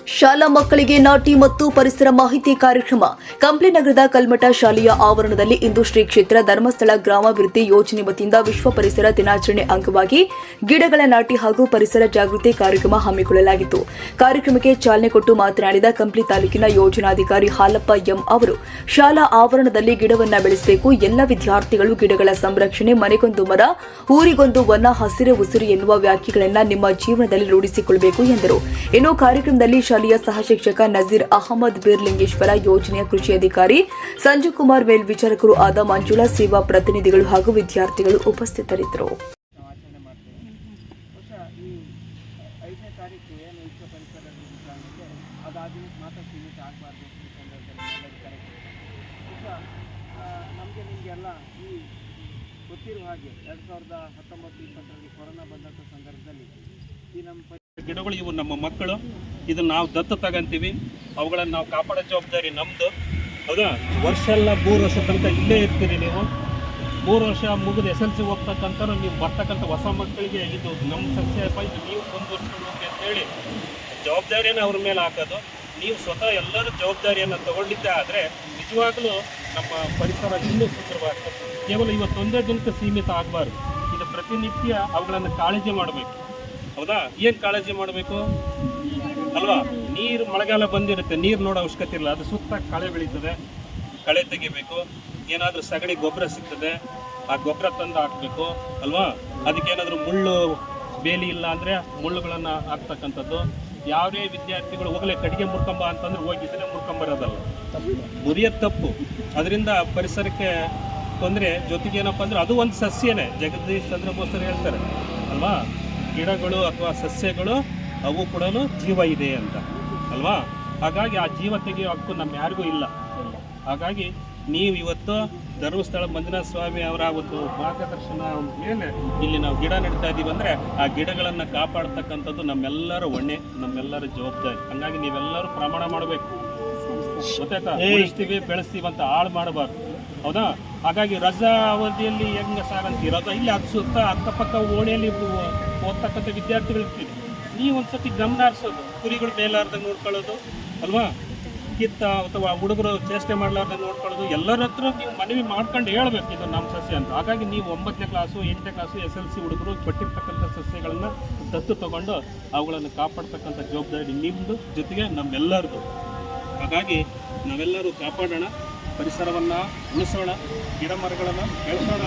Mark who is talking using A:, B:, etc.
A: ಶಾಲಾ ಮಕ್ಕಳಿಗೆ ನಾಟಿ ಮತ್ತು ಪರಿಸರ ಮಾಹಿತಿ ಕಾರ್ಯಕ್ರಮ ಕಂಪ್ಲಿ ನಗರದ ಕಲ್ಮಠ ಶಾಲೆಯ ಆವರಣದಲ್ಲಿ ಇಂದು ಶ್ರೀ ಕ್ಷೇತ್ರ ಧರ್ಮಸ್ಥಳ ಗ್ರಾಮಾಭಿವೃದ್ಧಿ ಯೋಜನೆ ವತಿಯಿಂದ ವಿಶ್ವ ಪರಿಸರ ದಿನಾಚರಣೆ ಅಂಗವಾಗಿ ಗಿಡಗಳ ನಾಟಿ ಹಾಗೂ ಪರಿಸರ ಜಾಗೃತಿ ಕಾರ್ಯಕ್ರಮ ಹಮ್ಮಿಕೊಳ್ಳಲಾಗಿತ್ತು. ಕಾರ್ಯಕ್ರಮಕ್ಕೆ ಚಾಲನೆ ಕೊಟ್ಟು ಮಾತನಾಡಿದ ಕಂಪ್ಲಿ ತಾಲೂಕಿನ ಯೋಜನಾಧಿಕಾರಿ ಹಾಲಪ್ಪ ಎಂ ಅವರು, ಶಾಲಾ ಆವರಣದಲ್ಲಿ ಗಿಡವನ್ನ ಬೆಳೆಸಬೇಕು. ಎಲ್ಲ ವಿದ್ಯಾರ್ಥಿಗಳು ಗಿಡಗಳ ಸಂರಕ್ಷಣೆ, ಮನೆಗೊಂದು ಮರ, ಊರಿಗೊಂದು ವನ, ಹಸಿರು ಉಸಿರು ಎನ್ನುವ ವ್ಯಾಖ್ಯೆಗಳನ್ನು ನಿಮ್ಮ ಜೀವನದಲ್ಲಿ ರೂಢಿಸಿಕೊಳ್ಳಬೇಕು ಎಂದರು. ಇನ್ನು ಕಾರ್ಯಕ್ರಮದಲ್ಲಿ ಶಾಲೆಯ ಸಹ ಶಿಕ್ಷಕ ನಜೀರ್ ಅಹಮದ್ ಬೀರ್ಲಿಂಗೇಶ್ವರ, ಯೋಜನೆಯ ಕೃಷಿ ಅಧಿಕಾರಿ ಸಂಜು ಕುಮಾರ್, ಮೇಲ್ವಿಚಾರಕರು ಆದ ಮಂಜುಳಾ, ಸೇವಾ ಪ್ರತಿನಿಧಿಗಳು ಹಾಗೂ ವಿದ್ಯಾರ್ಥಿಗಳು ಉಪಸ್ಥಿತರಿದ್ದರು.
B: ಗೊತ್ತಿರುವ ಹಾಗೆ 2019-20 ಕೊರೋನಾ ಬಂದಂಥ ಸಂದರ್ಭದಲ್ಲಿ ಈ ನಮ್ಮ ಗಿಡಗಳು ಇವು ನಮ್ಮ ಮಕ್ಕಳು, ಇದನ್ನು ನಾವು ದತ್ತು ತಗೊಂತೀವಿ, ಅವುಗಳನ್ನು ನಾವು ಕಾಪಾಡೋ ಜವಾಬ್ದಾರಿ ನಮ್ಮದು. ಹೌದಾ? ವರ್ಷ ಎಲ್ಲ 3 ವರ್ಷ ತನಕ ಇಲ್ಲೇ ಇರ್ತೀರಿ. ನೀವು 3 ವರ್ಷ ಮುಗಿದು SLC ಹೋಗ್ತಕ್ಕಂಥ ನೀವು ಬರ್ತಕ್ಕಂಥ ಹೊಸ ಮಕ್ಕಳಿಗೆ ಇದು ನಮ್ಮ ಸಸ್ಯ ಇದು ನೀವು ಮುಂದುವರ್ಸ್ಕೊಂಡು ಹೋಗಿ ಅಂತೇಳಿ ಜವಾಬ್ದಾರಿಯನ್ನು ಅವ್ರ ಮೇಲೆ ಹಾಕೋದು. ನೀವು ಸ್ವತಃ ಎಲ್ಲರೂ ಜವಾಬ್ದಾರಿಯನ್ನು ತಗೊಂಡಿದ್ದೆ ಆದರೆ ನಿಜವಾಗಲೂ ನಮ್ಮ ಪರಿಸರ ಇನ್ನೂ ಸುಂದರವಾಗ್ತದೆ. ಕೇವಲ ಇವತ್ತೊಂದೇ ದಿನಕ್ಕೆ ಸೀಮಿತ ಆಗಬಾರ್ದು. ಇದು ಪ್ರತಿನಿತ್ಯ ಅವುಗಳನ್ನು ಕಾಳಜಿ ಮಾಡಬೇಕು. ಹೌದಾ? ಏನು ಕಾಳಜಿ ಮಾಡಬೇಕು ಅಲ್ವಾ? ನೀರು ಮಳೆಗಾಲ ಬಂದಿರುತ್ತೆ, ನೀರು ನೋಡೋ ಅವಶ್ಯಕತೆ ಇಲ್ಲ. ಅದು ಸುತ್ತ ಕಳೆ ಬೆಳೀತದೆ, ಕಳೆ ತೆಗಿಬೇಕು. ಏನಾದರೂ ಸಗಣಿ ಗೊಬ್ಬರ ಸಿಗ್ತದೆ, ಆ ಗೊಬ್ಬರ ತಂದು ಹಾಕಬೇಕು ಅಲ್ವಾ? ಅದಕ್ಕೇನಾದರೂ ಮುಳ್ಳು ಬೇಲಿ ಇಲ್ಲ ಅಂದರೆ ಮುಳ್ಳುಗಳನ್ನು ಹಾಕ್ತಕ್ಕಂಥದ್ದು. ಯಾವುದೇ ವಿದ್ಯಾರ್ಥಿಗಳು ಹೋಗಲೇ ಕಡೆಗೆ ಮುರ್ಕೊಂಬ ಅಂತಂದ್ರೆ ಹೋಗಿದ್ರೆ ಮುರ್ಕೊಂಬರೋದಲ್ಲ, ಮುರಿಯೋದು ತಪ್ಪು. ಅದರಿಂದ ಪರಿಸರಕ್ಕೆ ತೊಂದರೆ. ಜೊತೆಗೆ ಏನಪ್ಪ ಅಂದರೆ ಅದು ಒಂದು ಸಸ್ಯನೇ. ಜಗದೀಶ್ ಚಂದ್ರ ಬೋಸ್ ಹೇಳ್ತಾರೆ ಅಲ್ವಾ, ಗಿಡಗಳು ಅಥವಾ ಸಸ್ಯಗಳು ಅವು ಕೂಡ ಜೀವ ಇದೆ ಅಂತ ಅಲ್ವಾ? ಹಾಗಾಗಿ ಆ ಜೀವ ತೆಗೆಯೋ ಹಕ್ಕು ನಮ್ಮ ಯಾರಿಗೂ ಇಲ್ಲ. ಹಾಗಾಗಿ ನೀವು ಇವತ್ತು ಧರ್ಮಸ್ಥಳ ಮಂಜುನಾಥ ಸ್ವಾಮಿ ಅವರ ಒಂದು ಮಾರ್ಗದರ್ಶನ ಮೇಲೆ ಇಲ್ಲಿ ನಾವು ಗಿಡ ನೆಡ್ತಾ ಇದ್ದೀವಿ ಅಂದರೆ ಆ ಗಿಡಗಳನ್ನು ಕಾಪಾಡ್ತಕ್ಕಂಥದ್ದು ನಮ್ಮೆಲ್ಲರ ಹೊಣೆ, ನಮ್ಮೆಲ್ಲರ ಜವಾಬ್ದಾರಿ. ಹಾಗಾಗಿ ನೀವೆಲ್ಲರೂ ಪ್ರಮಾಣ ಮಾಡಬೇಕು. ಗೊತ್ತಾಯ್ತಾ? ಉಳಿಸ್ತೀವಿ ಬೆಳೆಸ್ತೀವಿ ಅಂತ ಹಾಳು ಮಾಡಬಾರ್ದು. ಹೌದಾ? ಹಾಗಾಗಿ ರಜಾ ಅವಧಿಯಲ್ಲಿ ಹೆಂಗೆ ಸಾರ್ ಅಂತೀವಿ, ರಜಾ ಇಲ್ಲಿ ಅದು ಸುತ್ತ ಅಕ್ಕಪಕ್ಕ ಓಣಿಯಲ್ಲಿ ಓದ್ತಕ್ಕಂಥ ವಿದ್ಯಾರ್ಥಿಗಳು ಇರ್ತೀವಿ. ನೀವು ಒಂದ್ಸತಿ ಗಮನ ಹರಿಸೋದು, ಕುರಿಗಳು ಮೇಲಾರ್ದಂಗೆ ನೋಡ್ಕೊಳ್ಳೋದು ಅಲ್ವಾ, ಕಿತ್ತ ಅಥವಾ ಹುಡುಗರು ಚೇಷ್ಟೆ ಮಾಡಲಾರ್ದಂಗೆ ನೋಡ್ಕೊಳ್ಳೋದು, ಎಲ್ಲರ ಹತ್ರ ನೀವು ಮನವಿ ಮಾಡ್ಕೊಂಡು ಹೇಳ್ಬೇಕು ಇದು ನಮ್ಮ ಸಸ್ಯ ಅಂತ. ಹಾಗಾಗಿ ನೀವು 9ನೇ ಕ್ಲಾಸು 8ನೇ ಕ್ಲಾಸು SLC ಹುಡುಗರು ಕೊಟ್ಟಿರ್ತಕ್ಕಂಥ ಸಸ್ಯಗಳನ್ನು ದತ್ತು ತಗೊಂಡು ಅವುಗಳನ್ನು ಕಾಪಾಡ್ತಕ್ಕಂಥ ಜವಾಬ್ದಾರಿ ನಿಮ್ಮದು, ಜೊತೆಗೆ ನಮ್ಮೆಲ್ಲರದು. ಹಾಗಾಗಿ ನಾವೆಲ್ಲರೂ ಕಾಪಾಡೋಣ, ಪರಿಸರವನ್ನು ಉಳಿಸೋಣ, ಗಿಡ ಮರಗಳನ್ನು ಬೆಳೆಸೋಣ.